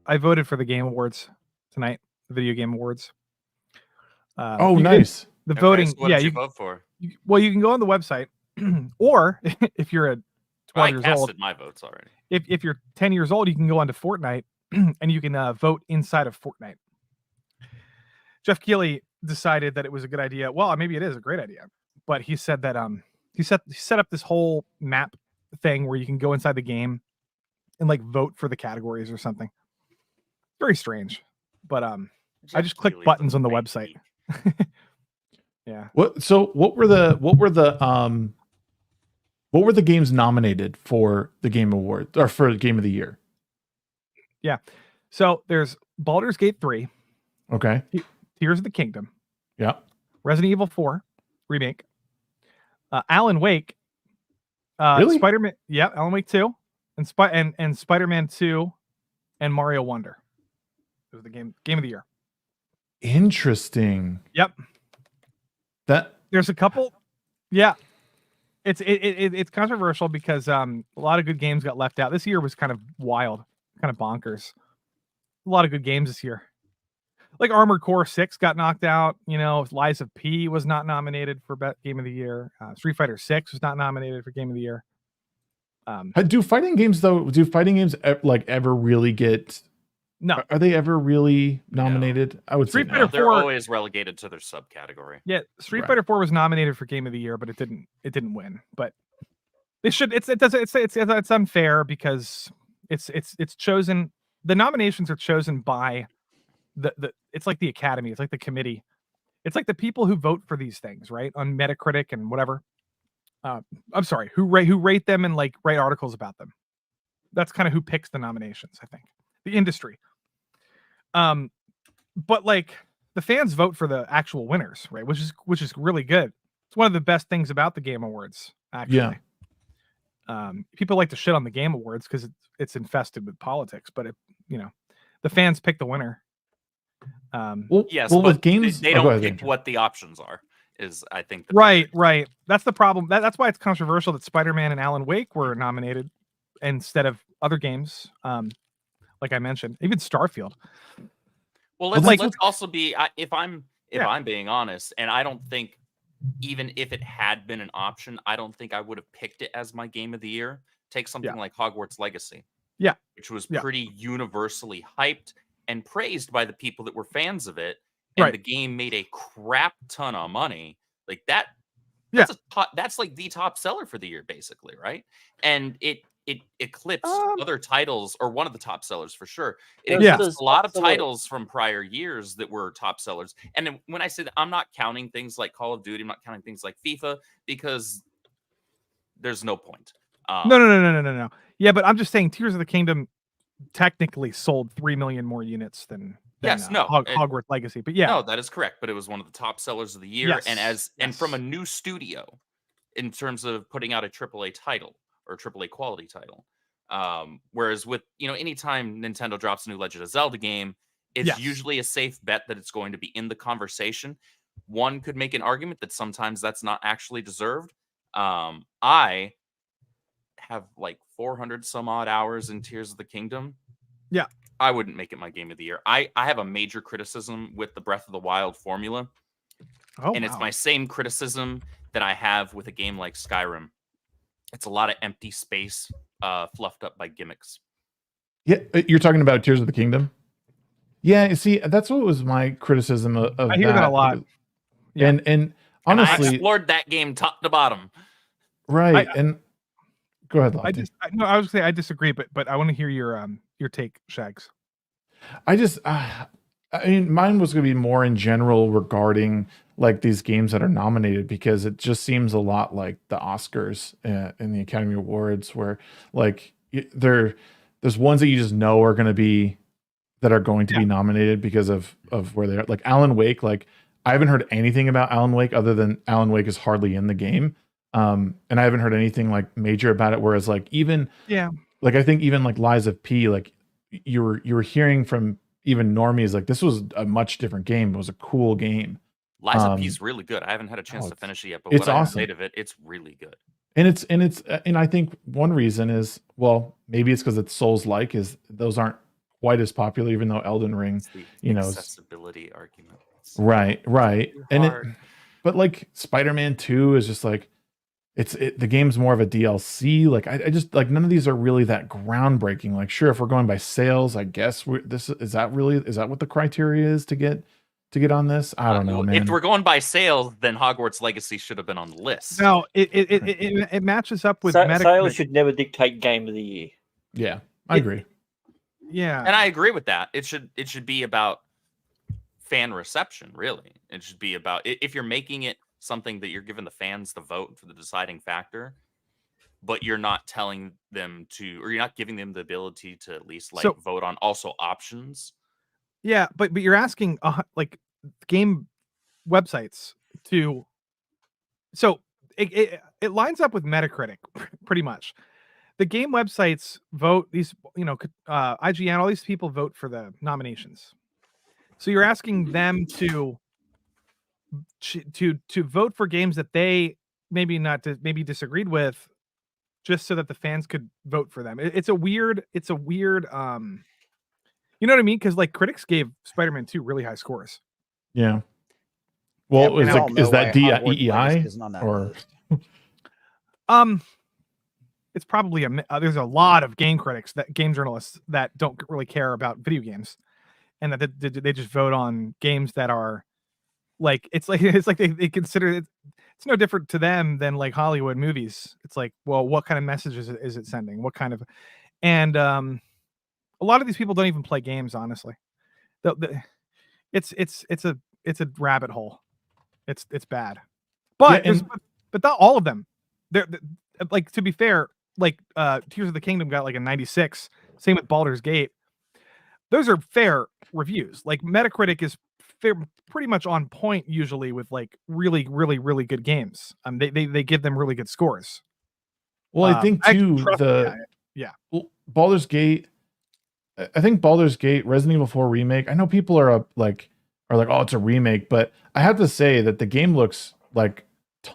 I voted for the Game Awards tonight, the Video Game Awards. Nice. The voting. So what did you vote for? Well, you can go on the website, or if you're a 12 years old, I casted my votes already. If you're 10 years old, you can go onto Fortnite and you can vote inside of Fortnite. Jeff Keighley decided that it was a good idea. Well, maybe it is a great idea, but he said that he set up this whole map thing where you can go inside the game and like vote for the categories or something. Very strange, but I just clicked buttons on the website. Yeah. What were the games nominated for the Game Award or for Game of the Year? Yeah. So there's Baldur's Gate 3. Okay. Tears of the Kingdom. Yeah. Resident Evil 4 remake. Alan Wake. Really? Spider-Man. Yeah, Alan Wake 2 and Spider-Man 2 and Mario Wonder. It was the game of the year. Interesting. Yep. There's a couple. Yeah. It's controversial because a lot of good games got left out. This year was kind of wild, kind of bonkers. A lot of good games this year. Like Armored Core 6 got knocked out. You know, Lies of P was not nominated for Game of the Year. Street Fighter 6 was not nominated for Game of the Year. Do fighting games ever really get? No. Are they ever really nominated? No. I would say no. They're always relegated to their subcategory. Yeah, Street Fighter 4 was nominated for Game of the Year, but it didn't win. But they should. It's unfair because it's chosen. The nominations are chosen by the. It's like the Academy. It's like the committee. It's like the people who vote for these things, right? On Metacritic and whatever. I'm sorry, who rate them and like write articles about them. That's kind of who picks the nominations, I think. The industry. But like the fans vote for the actual winners, right? Which is really good. It's one of the best things about the Game Awards, actually. Yeah. People like to shit on the Game Awards because it's infested with politics, but the fans pick the winner. With games, they don't pick what the options are. Is I think right. That's the problem. That's why it's controversial that Spider-Man and Alan Wake were nominated instead of other games. Like I mentioned, even Starfield. Well, let's also be. If I'm being honest, and I don't think even if it had been an option, I don't think I would have picked it as my Game of the Year. Take something like Hogwarts Legacy. Yeah, which was pretty universally hyped and praised by the people that were fans of it. And the game made a crap ton of money. Like that. That's like the top seller for the year, basically, right? And it eclipsed other titles, or one of the top sellers for sure. It eclipsed a lot of titles from prior years that were top sellers. And when I say that, I'm not counting things like Call of Duty, I'm not counting things like FIFA, because there's no point. No. Yeah, but I'm just saying Tears of the Kingdom technically sold 3 million more units than Hogwarts Legacy. But no, that is correct. But it was one of the top sellers of the year, and from a new studio in terms of putting out a AAA title or AAA quality title. Whereas with anytime Nintendo drops a new Legend of Zelda game, it's usually a safe bet that it's going to be in the conversation. One could make an argument that sometimes that's not actually deserved. I have like 400 some odd hours in Tears of the Kingdom. Yeah. I wouldn't make it my Game of the Year. I have a major criticism with the Breath of the Wild formula. It's my same criticism that I have with a game like Skyrim. It's a lot of empty space fluffed up by gimmicks. Yeah, you're talking about Tears of the Kingdom? Yeah, see, that's what was my criticism of I hear that a lot. Yeah. And honestly... I explored that game top to bottom. Right, and... Go ahead, Lofty. I was gonna say I disagree, but I want to hear your take, Shags. I mean, mine was going to be more in general regarding like these games that are nominated, because it just seems a lot like the Oscars and the Academy Awards, where like there's ones that you just know are going to be nominated because of where they are. Like Alan Wake, like I haven't heard anything about Alan Wake other than Alan Wake is hardly in the game. And I haven't heard anything like major about it. Whereas like like I think even like Lies of P, like you were hearing from even normies, like this was a much different game. It was a cool game. Lies of P is really good. I haven't had a chance to finish it yet, but it's what awesome. I played of it, it's really good. And I think one reason is, well, maybe it's because it's Souls-like, is those aren't quite as popular, even though Elden Ring, It's the you know, accessibility argument. right. Too And hard. but like Spider-Man 2 is just like, the game's more of a DLC. Like I just like none of these are really that groundbreaking. Like sure, if we're going by sales, I guess is that what the criteria is to get on this? I don't know, man. If we're going by sales, then Hogwarts Legacy should have been on the list. No, it matches up with Sales Metacritic. should never dictate game of the year. Yeah, I agree. Yeah, And I agree with that. It should be about fan reception, really. It should be about, if you're making it something that you're giving the fans the vote for the deciding factor, but you're not telling them to, or you're not giving them the ability to at least like vote on also options. Yeah, but you're asking like game websites to, so it lines up with Metacritic pretty much. The game websites vote these, you know, IGN, all these people vote for the nominations. So you're asking them to vote for games that they maybe disagreed with, just so that the fans could vote for them. It's a weird, you know what I mean? Because like critics gave Spider-Man 2 really high scores. Yeah. Well, Yeah, is that DEI or? It's probably there's a lot of game journalists that don't really care about video games, and that they just vote on games that are like, it's like they consider it. It's no different to them than like Hollywood movies. It's like, well, what kind of messages is it sending? What kind of, and a lot of these people don't even play games, honestly. It's a rabbit hole. It's bad. But Yeah, but not all of them. They're like, to be fair, like Tears of the Kingdom got like a 96. Same with Baldur's Gate. Those are fair reviews. Like Metacritic is pretty much on point usually with like really good games. They give them really good scores. Well, I think too Baldur's Gate. I think Baldur's Gate, Resident Evil 4 remake. I know people are like, oh, it's a remake, but I have to say that the game looks like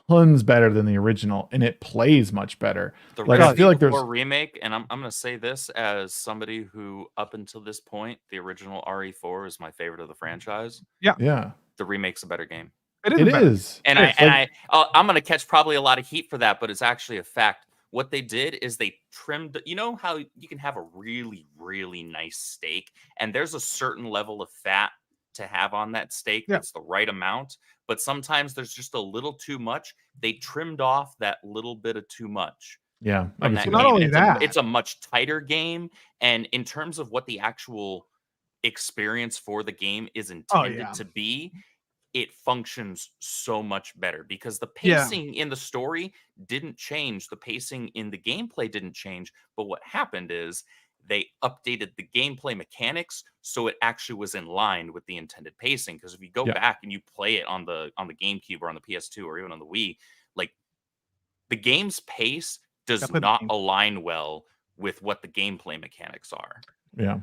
tons better than the original, and it plays much better. The like Resident I feel like Evil there's 4 remake, and I'm going to say this as somebody who, up until this point, the original RE4 is my favorite of the franchise. Yeah. The remake's a better game. It is. And I'm going to catch probably a lot of heat for that, but it's actually a fact. What they did is they trimmed, you know how you can have a really, really nice steak, and there's a certain level of fat to have on that steak that's the right amount, but sometimes there's just a little too much. They trimmed off that little bit of too much. Yeah. Not only that, it's a much tighter game, and in terms of what the actual experience for the game is intended to be, it functions so much better because the pacing in the story didn't change. The pacing in the gameplay didn't change. But what happened is they updated the gameplay mechanics so it actually was in line with the intended pacing. Because if you go back and you play it on the GameCube or on the PS2 or even on the Wii, like the game's pace does not align well with what the gameplay mechanics are. Yeah.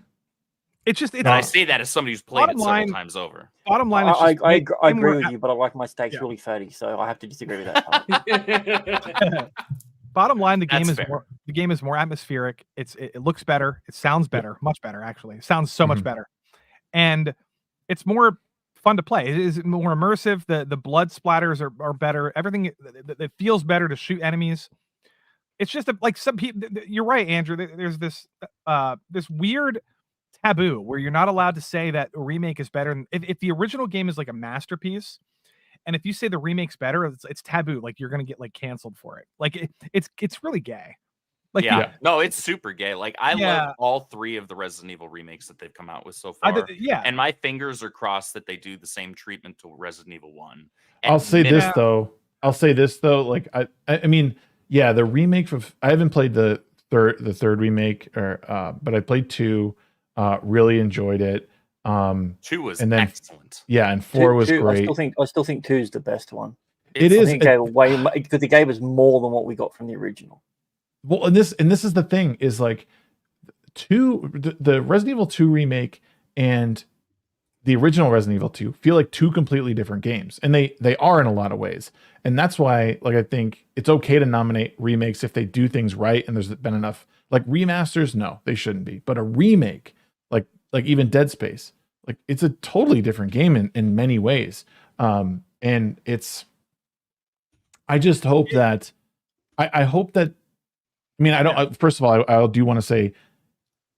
It's just, I say that as somebody who's played it several times over. Bottom line, I agree with you, but I like my steaks really fatty, so I have to disagree with that. Bottom line, the game is more atmospheric. It looks better. It sounds better, much better actually. It sounds so much better, and it's more fun to play. It is more immersive. The blood splatters are better. Everything it feels better to shoot enemies. It's just like some people. You're right, Andrew. There's this weird taboo where you're not allowed to say that a remake is better. If the original game is like a masterpiece, and if you say the remake's better, it's taboo. Like you're gonna get like canceled for it. Like it's really gay. Like no, it's super gay. Like I love all three of the Resident Evil remakes that they've come out with so far. And my fingers are crossed that they do the same treatment to Resident Evil 1. I'll say this though. Like I mean, yeah, the remake of I haven't played the third remake but I played 2. Really enjoyed it. 2 was excellent. Yeah, and 4 was great. I still think 2 is the best one. It is because it gave us more than what we got from the original. Well, and this is the thing is like the Resident Evil 2 remake and the original Resident Evil 2 feel like 2 completely different games, and they are in a lot of ways. And that's why, like, I think it's okay to nominate remakes if they do things right and there's been enough. Like remasters, no, they shouldn't be. But a remake, like like even Dead Space, like it's a totally different game in many ways. And I just hope that I hope that, I mean, I don't, first of all, I do want to say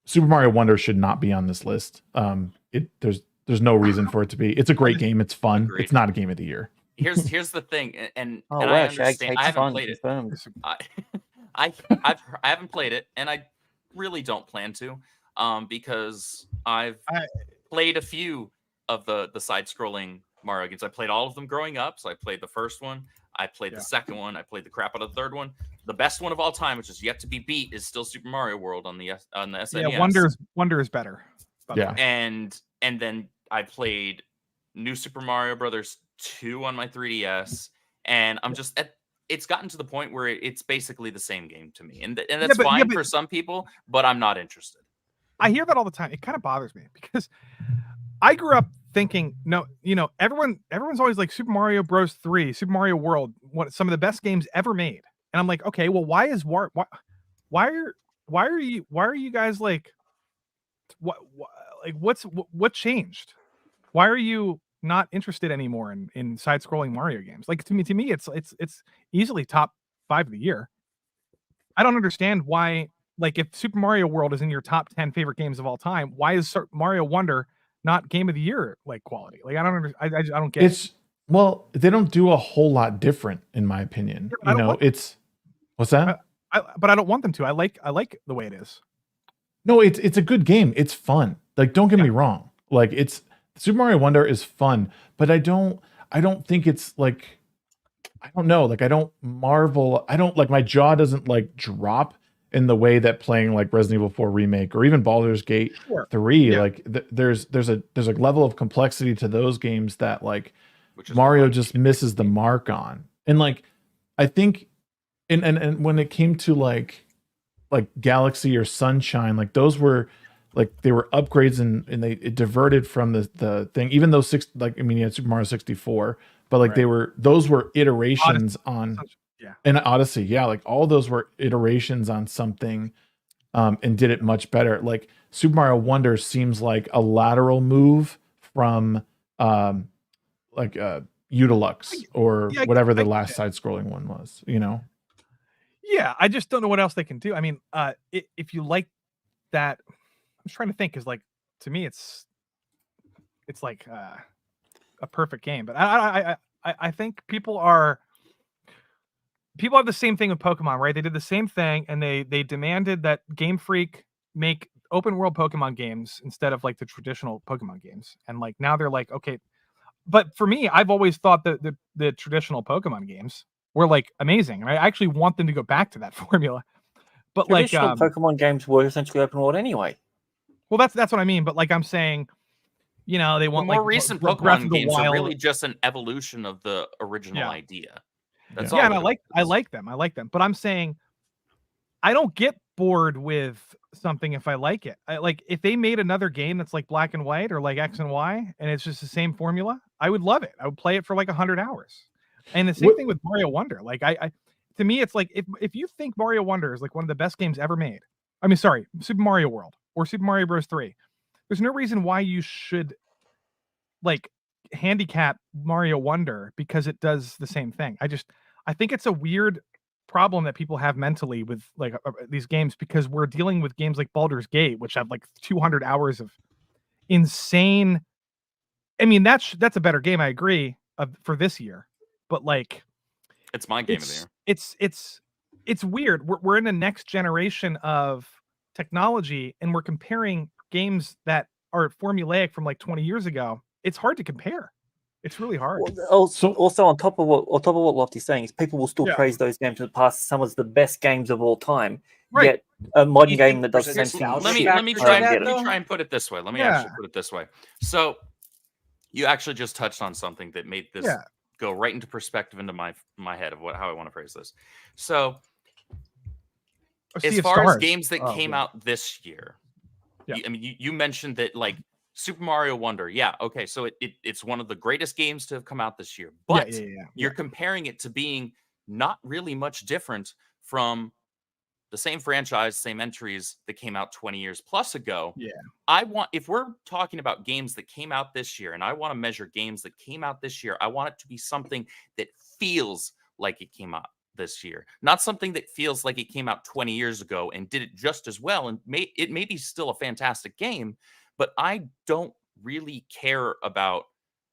Super Mario Wonder should not be on this list. There's no reason for it to be. It's a great game. It's fun. Agreed. It's not a game of the year. Here's the thing, and Oh and wow, I Shags understand. hates I haven't fun. played it. Confirmed. I haven't played it, and I really don't plan to, because I've played a few of the side-scrolling Mario games. I played all of them growing up. So I played the first one, I played the second one, I played the crap out of the third one. The best one of all time, which is yet to be beat, is still Super Mario World on the SNES. Yeah, Wonder is better. Yeah, and then I played New Super Mario Brothers 2 on my 3DS, and I'm just it's gotten to the point where it's basically the same game to me, and that's fine for some people, but I'm not interested. I hear that all the time. It kind of bothers me because I grew up thinking, no, everyone's always like Super Mario Bros. 3, Super Mario World, some of the best games ever made, and I'm like, okay, well, why are you guys like, what changed? Why are you not interested anymore in side-scrolling Mario games? Like to me, it's easily top 5 of the year. I don't understand why. Like if Super Mario World is in your top 10 favorite games of all time, why is Mario Wonder not game of the year like quality? Like I don't I don't get it. Well, they don't do a whole lot different in my opinion. What's that? But I don't want them to. I like the way it is. No, it's a good game. It's fun. Like don't get me wrong. Like Super Mario Wonder is fun, but I don't think it's like, I don't know, like I don't marvel. I don't like, my jaw doesn't like drop in the way that playing like Resident Evil 4 remake or even Baldur's Gate 3, like there's a level of complexity to those games that like Mario just misses the mark on. And like I think and when it came to like Galaxy or Sunshine, like those were like, they were upgrades and it diverted from the thing, even though you had Super Mario 64, but like those were iterations on and Odyssey. Yeah. Like all those were iterations on something, and did it much better. Like Super Mario Wonder seems like a lateral move from, like Udilux or whatever the last side-scrolling one was, Yeah, I just don't know what else they can do. I mean, if you like that, I'm just trying to think, because like to me, it's like a perfect game. But I think people have the same thing with Pokemon, right? They did the same thing, and they demanded that Game Freak make open world Pokemon games instead of like the traditional Pokemon games. And like now they're like, okay, but for me, I've always thought that the traditional Pokemon games were like amazing, and I actually want them to go back to that formula. But traditional like Pokemon games were essentially open world anyway. Well, that's what I mean. But like I'm saying, they want the more like recent Breath Pokemon of the games Wild. are really just an evolution of the original idea. That's all. Yeah, and I like them. But I'm saying I don't get bored with something if I like it. Like if they made another game that's like Black and White or like X and Y, and it's just the same formula, I would love it. I would play it for like 100 hours. And the same thing with Mario Wonder. Like to me, it's like if you think Mario Wonder is like one of the best games ever made, I mean, sorry, Super Mario World or Super Mario Bros. 3, there's no reason why you should like handicap Mario Wonder because it does the same thing. I think it's a weird problem that people have mentally with like these games, because we're dealing with games like Baldur's Gate, which have like 200 hours of insane. I mean, that's a better game, I agree, for this year, but like it's my game of the year. It's weird. We're in the next generation of technology, and we're comparing games that are formulaic from like 20 years ago. It's hard to compare. It's really hard. Also on top of what Lofty's saying is, people will still praise those games in the past as some of the best games of all time. Right. Yet a modern game that does the same thing. Let me try and put it this way. Let me actually put it this way. So you actually just touched on something that made this go right into perspective into my head of how I want to phrase this. So as far as games that came out this year, I mean, you mentioned that like Super Mario Wonder, okay, so it's one of the greatest games to have come out this year, but you're comparing it to being not really much different from the same franchise, same entries that came out 20 years plus ago. Yeah. If we're talking about games that came out this year, and I want to measure games that came out this year, I want it to be something that feels like it came out this year, not something that feels like it came out 20 years ago and did it just as well. And it may be still a fantastic game, but I don't really care about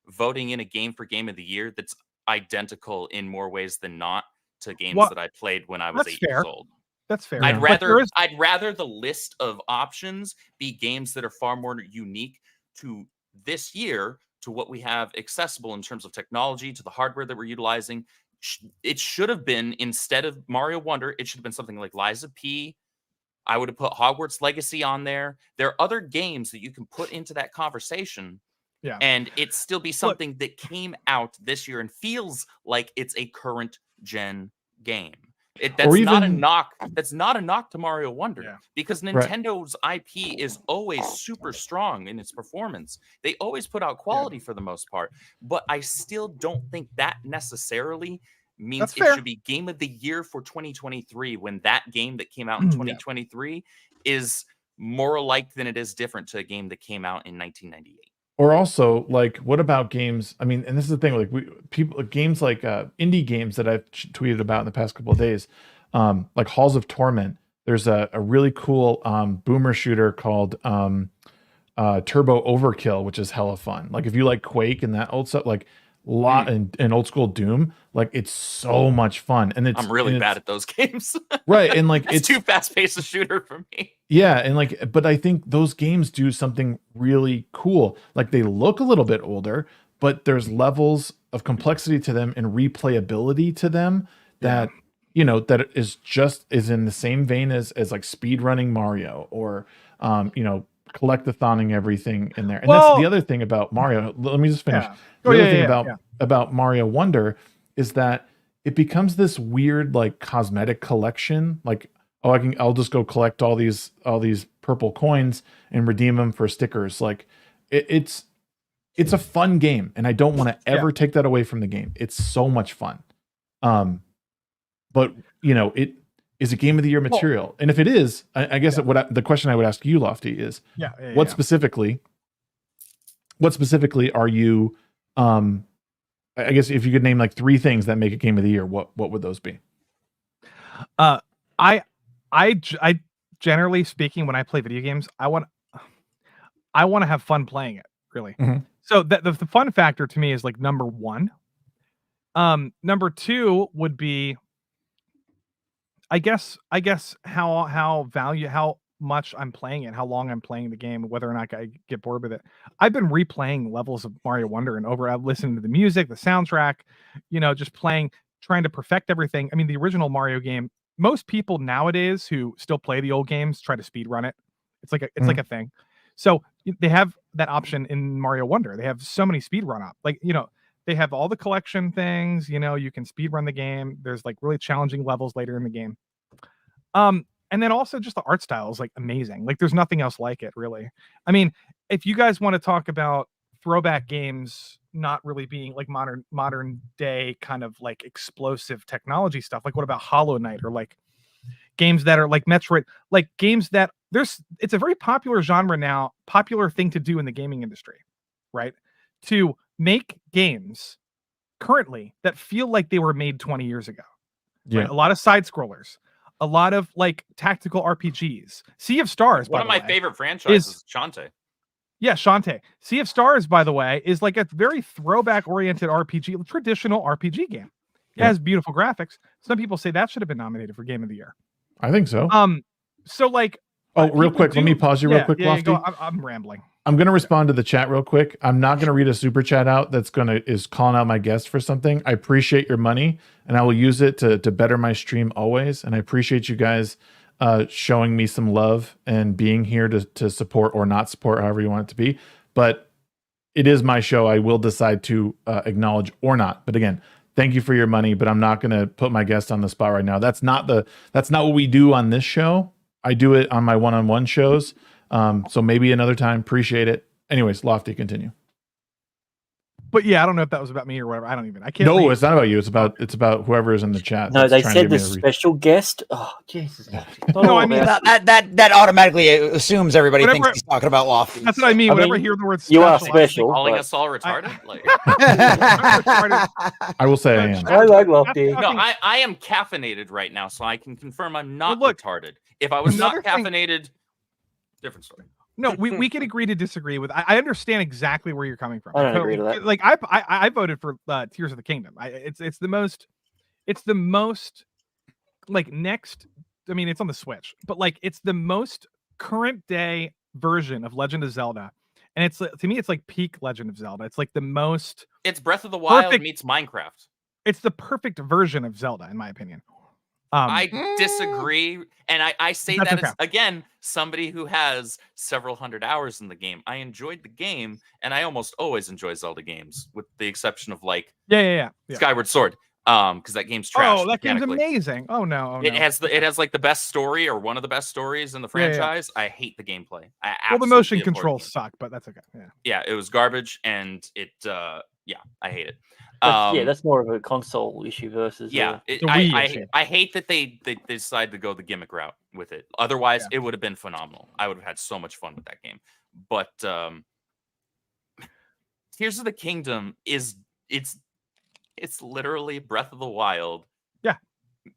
voting in a game for game of the year that's identical in more ways than not to games that I played when I was 8 years old. That's fair. I'd rather the list of options be games that are far more unique to this year, to what we have accessible in terms of technology, to the hardware that we're utilizing. It should have been, instead of Mario Wonder, it should have been something like Liza P. I would have put Hogwarts Legacy on there. There are other games that you can put into that conversation. Yeah. And it still be something that came out this year and feels like it's a current gen game. That's not a knock. That's not a knock to Mario Wonder, because Nintendo's IP is always super strong in its performance. They always put out quality for the most part, but I still don't think that necessarily means it should be game of the year for 2023, when that game that came out in 2023 is more alike than it is different to a game that came out in 1998. Or also, like, what about games? I mean, and this is the thing, like games like indie games that I've tweeted about in the past couple of days, like Halls of Torment. There's a really cool boomer shooter called Turbo Overkill, which is hella fun. Like, if you like Quake and that old stuff, like and old school Doom, like, it's so much fun. And I'm really bad at those games. Right. And like, it's too fast paced a shooter for me. Yeah. And like, but I think those games do something really cool. Like, they look a little bit older, but there's levels of complexity to them and replayability to them that, you know, that is in the same vein as like speed running Mario, or, you know, collectathoning everything in there. And that's the other thing about Mario. Let me just finish. The other thing about Mario Wonder is that it becomes this weird, like, cosmetic collection. Like, oh, I'll just go collect all these purple coins and redeem them for stickers. Like, it's a fun game, and I don't want to ever take that away from the game. It's so much fun. But you know, it is a game of the year material. And if it is, I guess the question I would ask you, Lofty, is what specifically are you, I guess if you could name like 3 things that make a game of the year, what would those be? I generally speaking, when I play video games, I want to have fun playing it, really. Mm-hmm. So the fun factor to me is like number 1. Number 2 would be, I guess how much I'm playing it, how long I'm playing the game, whether or not I get bored with it. I've been replaying levels of Mario Wonder and I've listened to the music, the soundtrack, you know, just trying to perfect everything. I mean, the original Mario game, most people nowadays who still play the old games try to speed run it. It's like a thing. So they have that option in Mario Wonder. They have so many speed run up, like, you know, they have all the collection things, you know, you can speed run the game. There's like really challenging levels later in the game. And then also just the art style is like amazing. Like, there's nothing else like it, really. I mean, if you guys want to talk about throwback games not really being like modern day kind of like explosive technology stuff, like what about Hollow Knight, or like games that are like Metroid, like games that it's a very popular genre now, popular thing to do in the gaming industry, right? To make games currently that feel like they were made 20 years ago. Yeah. Right? A lot of side scrollers, a lot of like tactical RPGs. Sea of Stars, one of my favorite franchises is Shantae. Yeah, Shantae. Sea of Stars, by the way, is like a very throwback-oriented RPG, traditional RPG game. It has beautiful graphics. Some people say that should have been nominated for Game of the Year. I think so. So like, real quick, let me pause you real quick, Lofty. I'm rambling. I'm going to respond to the chat real quick. I'm not going to read a super chat out is calling out my guest for something. I appreciate your money, and I will use it to better my stream always. And I appreciate you guys showing me some love and being here to support or not support, however you want it to be. But it is my show. I will decide to acknowledge or not. But again, thank you for your money, but I'm not going to put my guest on the spot right now. That's not what we do on this show. I do it on my one-on-one shows. So maybe another time. Appreciate it. Anyways, Lofty, continue. But yeah, I don't know if that was about me or whatever. I can't. No, read. it's not about you. It's about whoever is in the chat. No, that's they trying to said give me the a special guest. Oh, Jesus. No, I mean, that automatically assumes everybody thinks Whatever- he's talking about Lofty. That's what I mean. I Whenever I mean, hear the word you are special, I think, special. Calling but- us all retarded? Like, I will say I am. I like Lofty. no, I am caffeinated right now, so I can confirm I'm not look, retarded. If I was not another thing- caffeinated, different story. No, we can agree to disagree with. I understand exactly where you're coming from. I don't agree to that. Like I voted for Tears of the Kingdom. It's the most like next. I mean, it's on the Switch, but like it's the most current day version of Legend of Zelda, and it's to me it's like peak Legend of Zelda. It's like the most. It's Breath of the Wild Perfect. meets Minecraft. It's the perfect version of Zelda, in my opinion. I disagree, and I say That's that okay. as, again, somebody who has several hundred hours in the game. I enjoyed the game, and I almost always enjoy Zelda games, with the exception of like Yeah. Skyward Sword, because that game's trash. Oh, that game's mechanically. amazing. Oh no. It has like the best story or one of the best stories in the Yeah, yeah. franchise. I hate the gameplay. I Well, the absolutely motion abhor the controls game. suck, but that's okay. Yeah. Yeah, it was garbage, and it I hate it. Yeah, that's more of a console issue versus. Yeah, The Wii issue. I hate that they decided to go the gimmick route with it. Otherwise, it would have been phenomenal. I would have had so much fun with that game. But Tears of the Kingdom it's literally Breath of the Wild. Yeah,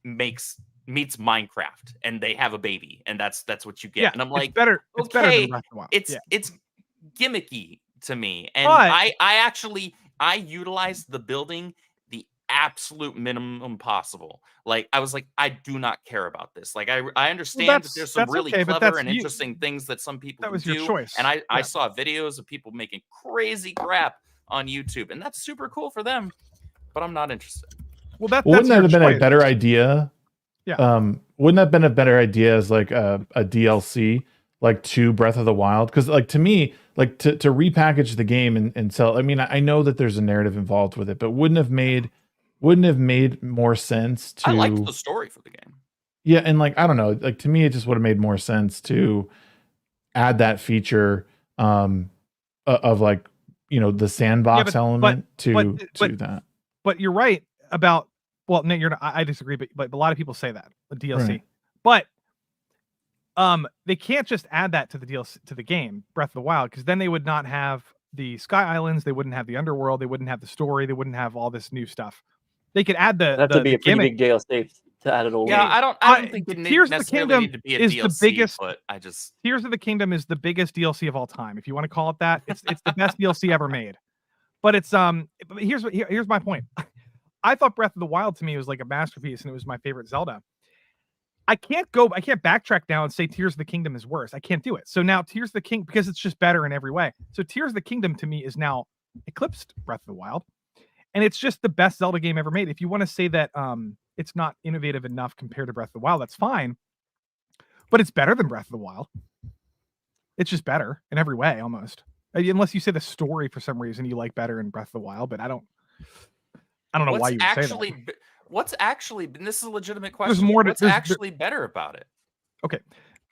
meets Minecraft, and they have a baby, and that's what you get. Yeah, and I'm like, it's better. It's better okay, than Breath of the Wild. it's gimmicky to me, and But- I utilized the building the absolute minimum possible. Like I was like, I do not care about this. Like I understand that there's some that's really okay, but clever that's and you. interesting things that some people That can was your do, choice. and I Yeah. saw videos of people making crazy crap on YouTube, and that's super cool for them. But I'm not interested. Well, that's Wouldn't that your have been choice. a better idea? Yeah. Wouldn't that have been a better idea as like a DLC, like to Breath of the Wild? Because like to me, like to repackage the game and sell. I mean, I know that there's a narrative involved with it, but wouldn't have made more sense to. I liked the story for the game. Yeah, and like I don't know, like to me, it just would have made more sense to add that feature of like the sandbox element to that. But you're right about. Well, no, you're not. I disagree, but a lot of people say that the DLC. Right. But they can't just add that to the DLC to the game Breath of the Wild, because then they would not have the Sky Islands, they wouldn't have the underworld, they wouldn't have the story, they wouldn't have all this new stuff. They could add That'd have to be a pretty gimmick. big DLC to add it all. Yeah, in. I don't think it Tears of the necessarily Kingdom need to be a is the DLC, biggest- but I just Tears of the Kingdom is the biggest DLC of all time, if you want to call it that. It's the best DLC ever made. But it's but here's my point. I thought Breath of the Wild to me was like a masterpiece, and it was my favorite Zelda. I can't backtrack now and say Tears of the Kingdom is worse. I can't do it. So now Tears of the King, because it's just better in every way. So Tears of the Kingdom to me is now eclipsed Breath of the Wild, and it's just the best Zelda game ever made. If you want to say that it's not innovative enough compared to Breath of the Wild, that's fine, but it's better than Breath of the Wild. It's just better in every way, almost. Unless you say the story for some reason you like better in Breath of the Wild, but I don't know why you would say that. What's actually, and this is a legitimate question. What's actually better about it? Okay.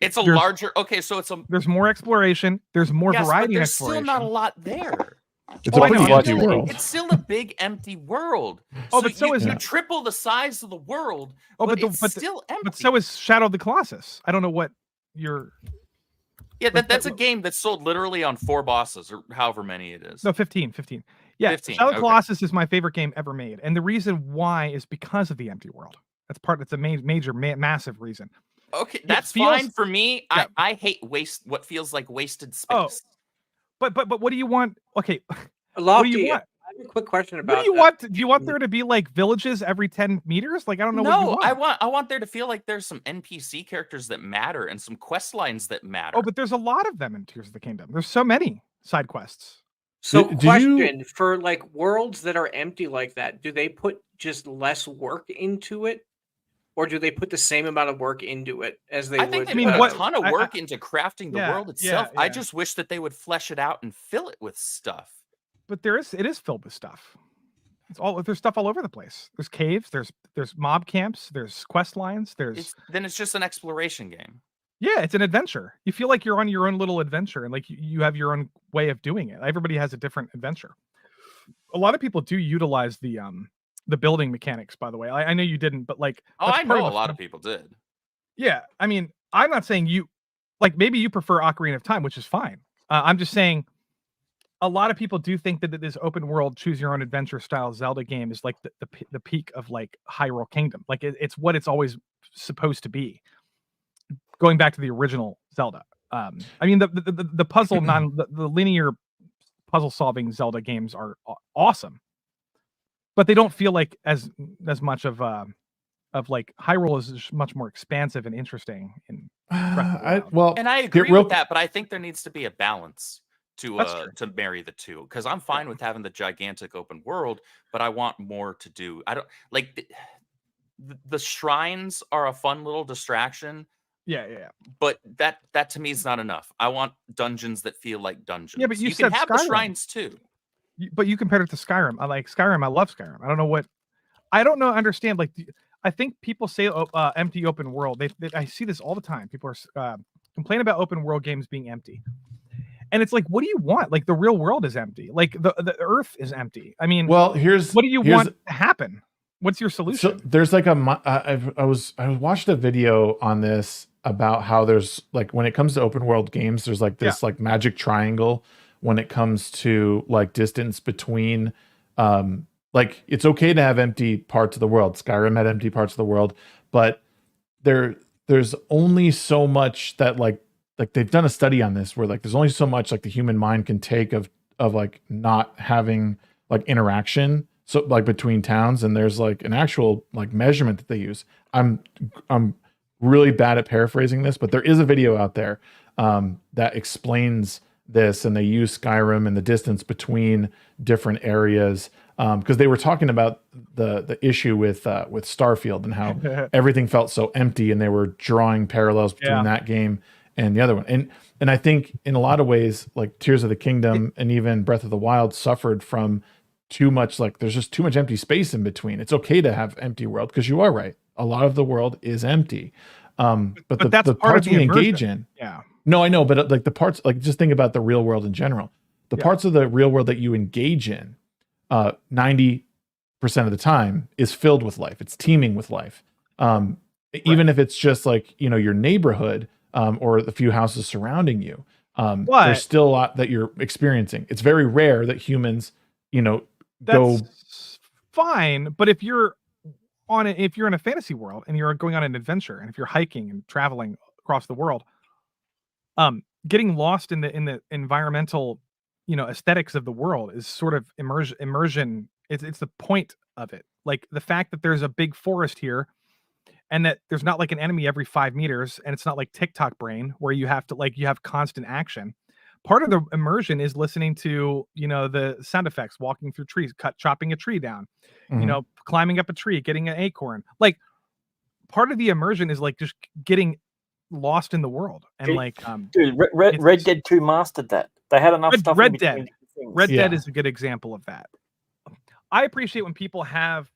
It's a larger, so it's a, there's more exploration. There's more variety but in there's exploration. still not a lot there. It's a pretty empty still, world. It's still a big empty world. Oh, but so is you triple the size of the world. Oh, but it's still empty. But so is Shadow of the Colossus. I don't know what you're. Yeah, that's a game that's sold literally on 4 bosses or however many it is. No, 15. Yeah, 15, Shadow of the Colossus is my favorite game ever made, and the reason why is because of the empty world. That's a major, massive reason. Okay, that's fine for me. Yeah. I hate what feels like wasted space. Oh, but what do you want? Okay, Lofty, what do you want? I have a quick question about. What do you want? Do you want there to be like villages every 10 meters? Like I don't know. No, what you want. I want there to feel like there's some NPC characters that matter and some quest lines that matter. Oh, but there's a lot of them in Tears of the Kingdom. There's so many side quests. So, question for like worlds that are empty like that, do they put just less work into it, or do they put the same amount of work into it as they would? I think they put a ton of work into crafting the world itself. Yeah. I just wish that they would flesh it out and fill it with stuff. But it is filled with stuff. There's stuff all over the place. There's caves. There's mob camps. There's quest lines. Then it's just an exploration game. Yeah, it's an adventure. You feel like you're on your own little adventure, and like you have your own way of doing it. Everybody has a different adventure. a lot of people do utilize the building mechanics. By the way, I know you didn't, but like, that's I part know the a lot fun. of people did. Yeah, I mean, I'm not saying you like maybe you prefer Ocarina of Time, which is fine. I'm just saying a lot of people do think that this open world choose your own adventure style Zelda game is like the peak of like Hyrule Kingdom. Like it's what it's always supposed to be. Going back to the original Zelda. I mean the puzzle the linear puzzle solving Zelda games are awesome. But they don't feel like as much of like Hyrule is much more expansive and interesting in Breath of the Wild. And I agree with that, but I think there needs to be a balance to marry the two, because I'm fine with having the gigantic open world, but I want more to do. I don't like the shrines are a fun little distraction. Yeah. But that to me is not enough. I want dungeons that feel like dungeons. Yeah, but you can said have Skyrim. the shrines too. But you compared it to Skyrim. I like Skyrim. I love Skyrim. I don't understand. Like, I think people say empty open world. I see this all the time. People are complain about open world games being empty. And it's like, what do you want? Like, the real world is empty. Like, the earth is empty. I mean, well, what do you want to happen? What's your solution? So there's like I watched a video on this about how there's like, when it comes to open world games, there's like this like magic triangle when it comes to like distance between like it's okay to have empty parts of the world. Skyrim had empty parts of the world, but there's only so much that like they've done a study on this where like there's only so much like the human mind can take of like not having like interaction, so like between towns, and there's like an actual like measurement that they use. I'm really bad at paraphrasing this, but there is a video out there that explains this, and they use Skyrim and the distance between different areas because they were talking about the issue with Starfield and how everything felt so empty, and they were drawing parallels between that game and the other one. And I think in a lot of ways, like Tears of the Kingdom and even Breath of the Wild suffered from too much, like there's just too much empty space in between. It's okay to have empty world, because you are right. A lot of the world is empty. But that's the parts we engage in. Yeah. No, I know, but like the parts, like just think about the real world in general. The parts of the real world that you engage in, 90% of the time is filled with life. It's teeming with life. Even if it's just like, you know, your neighborhood or the few houses surrounding you, there's still a lot that you're experiencing. It's very rare that humans, you know, that's fine. But if you're in a fantasy world and you're going on an adventure, and if you're hiking and traveling across the world, getting lost in the environmental, you know, aesthetics of the world is sort of immersion. It's the point of it. Like the fact that there's a big forest here, and that there's not like an enemy every 5 meters, and it's not like TikTok brain where you have constant action. Part of the immersion is listening to, you know, the sound effects, walking through trees, chopping a tree down, you know, climbing up a tree, getting an acorn. Like part of the immersion is like just getting lost in the world. And like, dude, Red Dead 2 mastered that. They had enough stuff. Red Dead is a good example of that. I appreciate when people have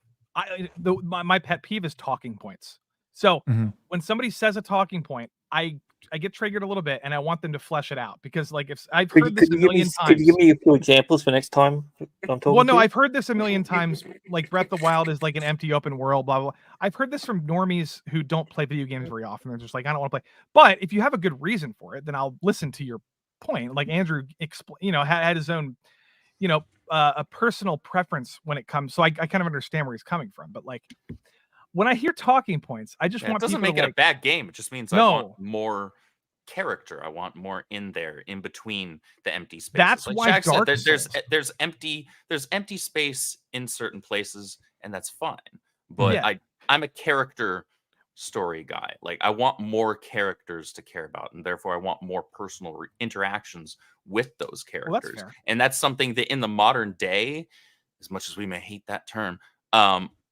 my pet peeve is talking points. So when somebody says a talking point, I get triggered a little bit, and I want them to flesh it out, because like if I've heard this a million times. Could you give me a few examples for next time I'm talking? Well, no, I've heard this a million times. Like Breath of the Wild is like an empty open world, blah, blah, blah. I've heard this from normies who don't play video games very often. They're just like, I don't want to play. But if you have a good reason for it, then I'll listen to your point. Like Andrew, you know, had his own, you know, a personal preference when it comes. So I kind of understand where he's coming from. But like, when I hear talking points, I just want. It doesn't make it a bad game. It just means I want more character. I want more in there, in between the empty spaces. That's like why Shag Dark said, there's empty space in certain places, and that's fine. But I'm a character story guy. Like I want more characters to care about, and therefore I want more personal interactions with those characters. Well, and that's something that in the modern day, as much as we may hate that term,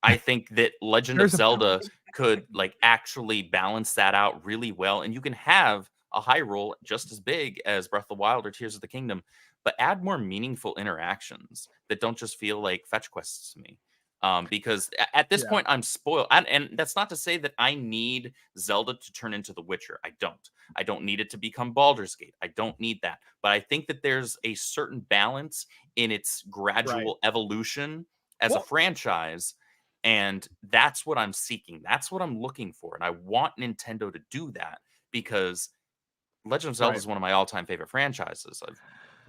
I think that Legend of Zelda could like actually balance that out really well. And you can have a Hyrule just as big as Breath of the Wild or Tears of the Kingdom, but add more meaningful interactions that don't just feel like fetch quests to me. Because at this point I'm spoiled, and that's not to say that I need Zelda to turn into The Witcher. I don't need it to become Baldur's Gate. I don't need that. But I think that there's a certain balance in its gradual evolution as a franchise, and that's what I'm seeking. That's what I'm looking for, and I want Nintendo to do that because Legend of Zelda is one of my all-time favorite franchises. I've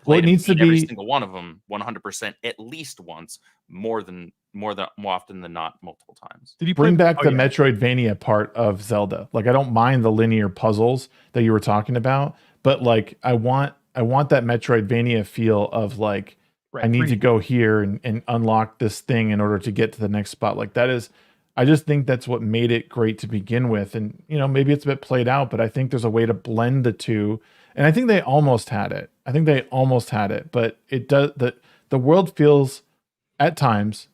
played every single one of them 100% at least once, more often than not, multiple times. Did you bring back the Metroidvania part of Zelda? Like, I don't mind the linear puzzles that you were talking about, but like, I want that Metroidvania feel of like, I need to go here and unlock this thing in order to get to the next spot. Like, that is, I just think that's what made it great to begin with. And, you know, maybe it's a bit played out, but I think there's a way to blend the two. And I think they almost had it. But it does, the world feels at times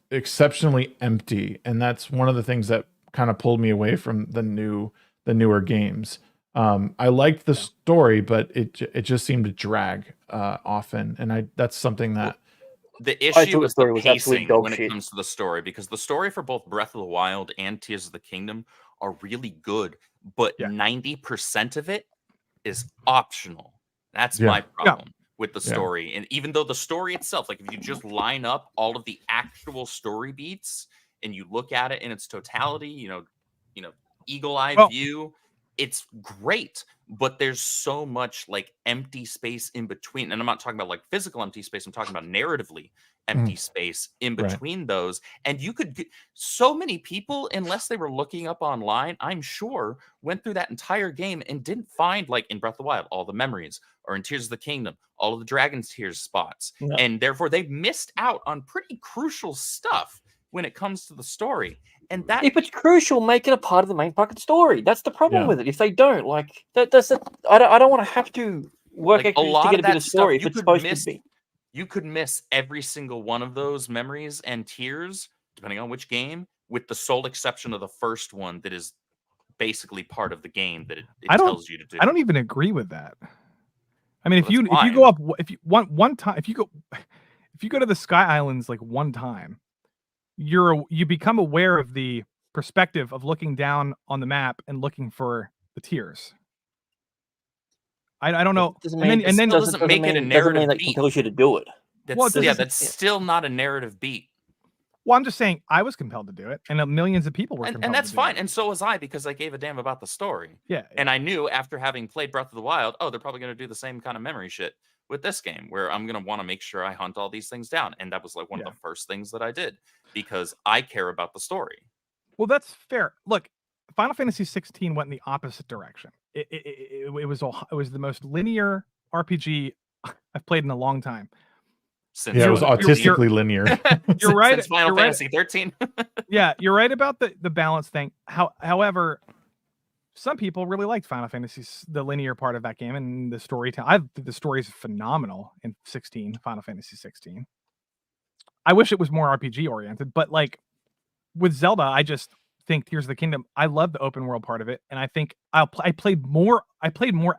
exceptionally empty. And that's one of the things that kind of pulled me away from the newer games. I liked the story, but it just seemed to drag often. And that's something that, the issue is the pacing when it comes to the story, because the story for both Breath of the Wild and Tears of the Kingdom are really good, but 90% of it is optional. That's my problem with the story. And even though the story itself, like if you just line up all of the actual story beats and you look at it in its totality, you know, eagle-eye view, it's great, but there's so much like empty space in between. And I'm not talking about like physical empty space. I'm talking about narratively empty space in between those. And you could get so many people, unless they were looking up online, I'm sure, went through that entire game and didn't find, like in Breath of the Wild, all the memories, or in Tears of the Kingdom, all of the Dragon's Tears spots. And therefore they missed out on pretty crucial stuff when it comes to the story. And that, if it's crucial, make it a part of the main fucking story. That's the problem with it. If they don't, like, that's it. I don't want to have to work like, a lot to get of a bit that of story stuff, if it's supposed to be. You could miss every single one of those memories and tears, depending on which game, with the sole exception of the first one that is basically part of the game that it tells you to do. I don't even agree with that. I mean, if you go up, if you one time, if you go to the Sky Islands like one time, you become aware of the perspective of looking down on the map and looking for the tears. I don't know. And then doesn't make it a narrative beat. Compels you to do it. That's still not a narrative beat. Well, I'm just saying I was compelled to do it, and millions of people were compelled and that's to do fine. it. And so was I, because I gave a damn about the story. Yeah. And I knew after having played Breath of the Wild, they're probably going to do the same kind of memory shit with this game, where I'm going to want to make sure I hunt all these things down. And that was like one of the first things that I did, because I care about the story. Well, that's fair. Look, Final Fantasy 16 went in the opposite direction. It was the most linear RPG I've played in a long time. It was autistically linear. You're right. Since Final Fantasy 13. Yeah, you're right about the balance thing. However, some people really liked Final Fantasy, the linear part of that game, and the storytelling. The story is phenomenal in Final Fantasy 16. I wish it was more RPG oriented, but like with Zelda, I just think Tears of the Kingdom, I love the open world part of it, and I think I played more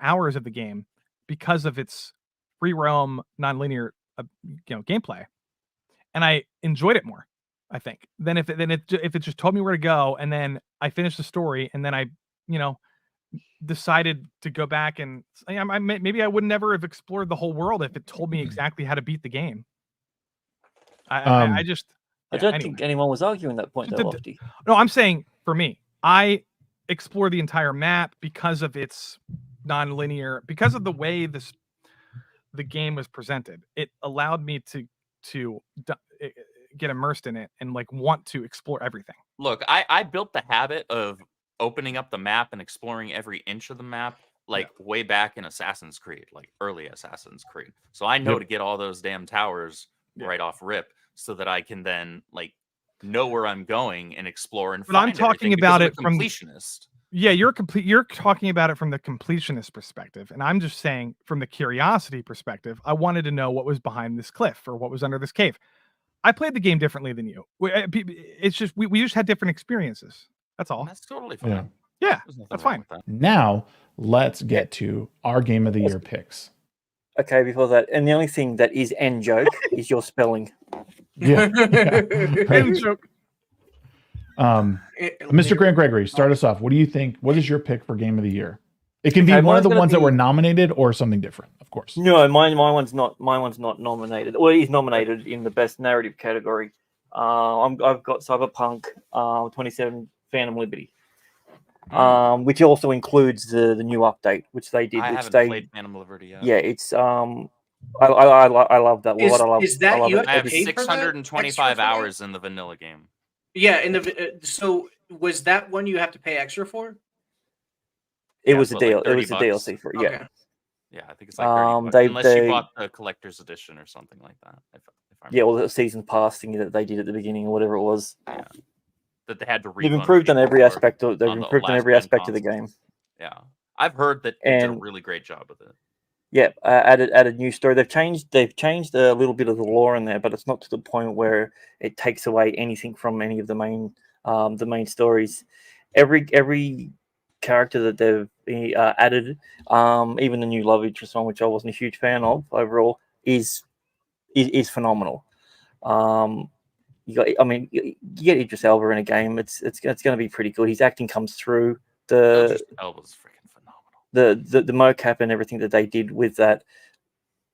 hours of the game because of its free roam, non-linear gameplay, and I enjoyed it more, I think, than if it just told me where to go, and then I finished the story, and then I decided to go back, and maybe I would never have explored the whole world if it told me exactly how to beat the game. I don't think anyone was arguing that point, though, Lofty. No, I'm saying for me, I explored the entire map because of its non-linear, because of the way the game was presented. It allowed me to get immersed in it and like want to explore everything. Look, I built the habit of opening up the map and exploring every inch of the map, like way back in Assassin's Creed, like early Assassin's Creed. So I know to get all those damn towers right off rip, so that I can then like know where I'm going and explore and. But I'm talking about it from completionist. Yeah, you're talking about it from the completionist perspective, and I'm just saying from the curiosity perspective. I wanted to know what was behind this cliff or what was under this cave. I played the game differently than you. It's just we just had different experiences. That's all. That's totally fine. Yeah, that's fine. Now let's get to our Game of the Year picks. Okay, before that, and the only thing that is N joke is your spelling. Yeah. In joke. Mr. Grant Gregory, start us off. What do you think? What is your pick for game of the year? It can be Okay, one of mine's the gonna ones that be- were nominated or something different, of course. No, my one's not nominated. Well, he's nominated in the best narrative category. I've got Cyberpunk 27 Phantom Liberty, which also includes the new update, which they did. I which haven't they played Phantom Liberty yet. Yeah, it's I love that. Is I love that I love you it. I have paid for that? 625 Extra for that? hours in the vanilla game. Yeah, so was that one you have to pay extra for? It Yeah, was a so deal. like It was 30 a bucks. DLC for it. Okay. Yeah. Yeah, I think it's like 30 bucks. Unless you bought the collector's edition or something like that. If I Yeah, well, the season pass thing that they did at the beginning or whatever it was. Yeah. That they had to They've refund improved on people every for aspect of on the last gen of the consoles. game. Yeah, I've heard that they did a And- really great job with it. Yeah, added new story. They've changed a little bit of the lore in there, but it's not to the point where it takes away anything from any of the main stories. Every character that they've added, even the new love interest one, which I wasn't a huge fan of overall, is phenomenal. You get Idris Elba in a game. It's going to be pretty good. His acting comes through. Idris Elba's freaking phenomenal. The mocap and everything that they did with that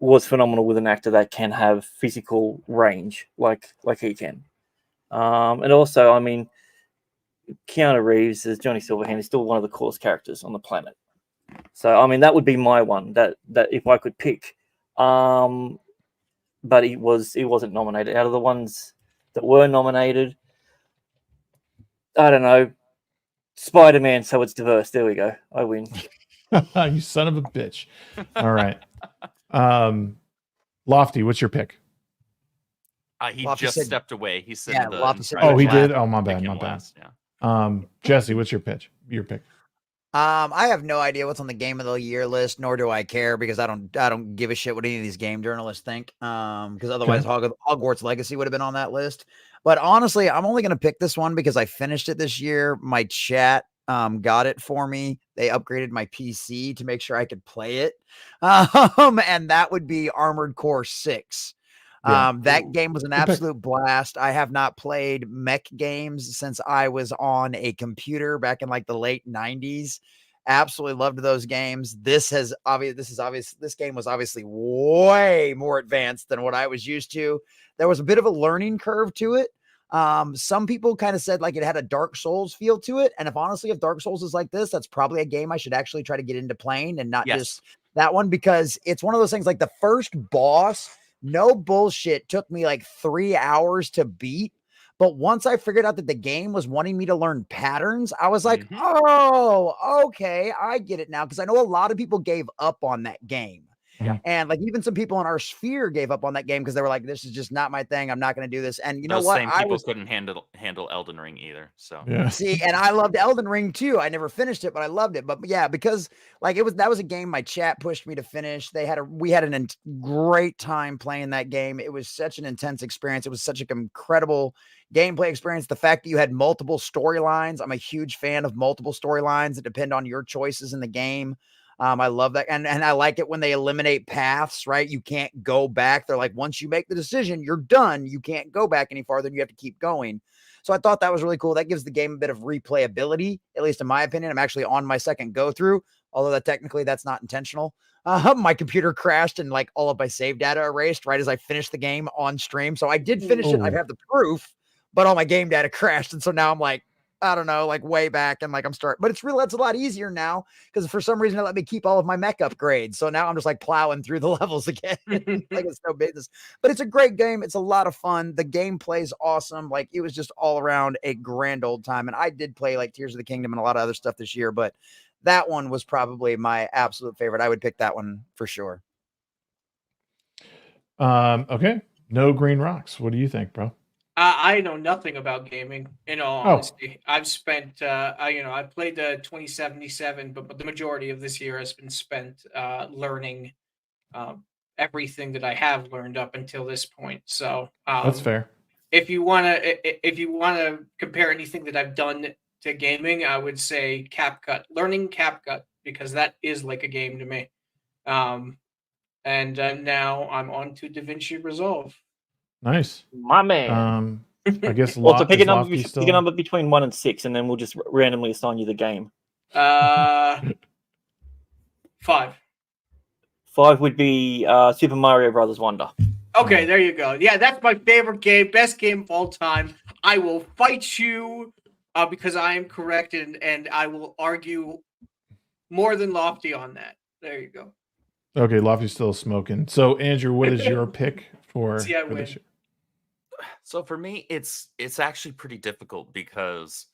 was phenomenal with an actor that can have physical range like he can. And also, I mean, Keanu Reeves as Johnny Silverhand is still one of the coolest characters on the planet. So, I mean, that would be my one that if I could pick. But he wasn't nominated. Out of the ones that were nominated, I don't know, Spider-Man, so it's diverse. There we go. I win. You son of a bitch. All right. Lofty, what's your pick? He Lofty just said- stepped away. He said, Yeah, Lofty said Oh, he last. did? Oh, my bad. Yeah. Jesse, what's your pitch? Your pick. I have no idea what's on the game of the year list, nor do I care because I don't give a shit what any of these game journalists think. Because otherwise Hogwarts Legacy would have been on that list. But honestly, I'm only gonna pick this one because I finished it this year. My chat got it for me. They upgraded my PC to make sure I could play it. And that would be Armored Core 6. Yeah. That game was an absolute blast. I have not played mech games since I was on a computer back in like the late 90s. Absolutely loved those games. This game was obviously way more advanced than what I was used to. There was a bit of a learning curve to it. Some people kind of said like it had a Dark Souls feel to it. And if Dark Souls is like this, that's probably a game I should actually try to get into playing and not just that one, because it's one of those things like the first boss, no bullshit, took me like 3 hours to beat. But once I figured out that the game was wanting me to learn patterns, I was like, oh, okay, I get it now. Because I know a lot of people gave up on that game. Yeah. And like even some people in our sphere gave up on that game because they were like, this is just not my thing. I'm not going to do this. And you know what? Same people couldn't handle Elden Ring either. So yeah. See, and I loved Elden Ring too. I never finished it, but I loved it. But yeah, because like that was a game my chat pushed me to finish. We had a great time playing that game. It was such an intense experience. It was such an incredible gameplay experience. The fact that you had multiple storylines. I'm a huge fan of multiple storylines that depend on your choices in the game. I love that. And I like it when they eliminate paths, right? You can't go back. They're like, once you make the decision, you're done. You can't go back any farther. You have to keep going. So I thought that was really cool. That gives the game a bit of replayability, at least in my opinion. I'm actually on my second go through, although that's not intentional. My computer crashed and like all of my save data erased right as I finished the game on stream. So I did finish it. I have the proof, but all my game data crashed. And so now I'm like, I don't know, like way back and like but that's a lot easier now because for some reason it let me keep all of my mech upgrades. So now I'm just like plowing through the levels again. Like it's no business, but it's a great game. It's a lot of fun. The gameplay's awesome. Like it was just all around a grand old time. And I did play like Tears of the Kingdom and a lot of other stuff this year, but that one was probably my absolute favorite. I would pick that one for sure. Okay. Nogreenrocks. What do you think, bro? I know nothing about gaming, in all honesty. I've spent, I played the 2077, but the majority of this year has been spent learning everything that I have learned up until this point. So that's fair. If you wanna compare anything that I've done to gaming, I would say CapCut, learning CapCut, because that is like a game to me. And now I'm on to DaVinci Resolve. Nice. My man. I guess Well, so pick a is number. Lofty Pick a still. number between 1 and 6, and then we'll just randomly assign you the game. 5. 5 would be Super Mario Brothers Wonder. Okay, there you go. Yeah, that's my favorite game, best game of all time. I will fight you because I am correct, and I will argue more than Lofty on that. There you go. Okay, Lofty's still smoking. So Andrew, what is your pick for See, I this win. year? So for me, it's actually pretty difficult because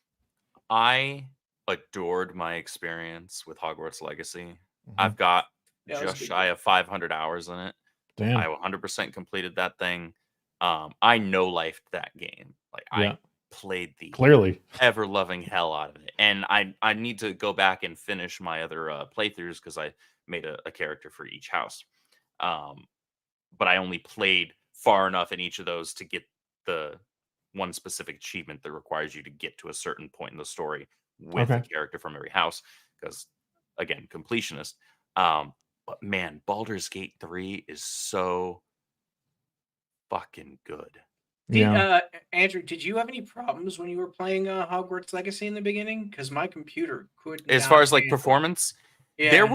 I adored my experience with Hogwarts Legacy. I've got Yeah, it was a just good shy game. of 500 hours in it. Damn. I 100% completed that thing. I no-lifed that game. Like Yeah. I played the Clearly. ever-loving hell out of it, and I need to go back and finish my other playthroughs because I made a character for each house. But I only played far enough in each of those to get the one specific achievement that requires you to get to a certain point in the story with a Okay. character from every house. Because again, completionist. But man, Baldur's Gate 3 is so fucking good. Andrew, did you have any problems when you were playing Hogwarts Legacy in the beginning? Because my computer could. As far as like handle it. performance, Yeah. there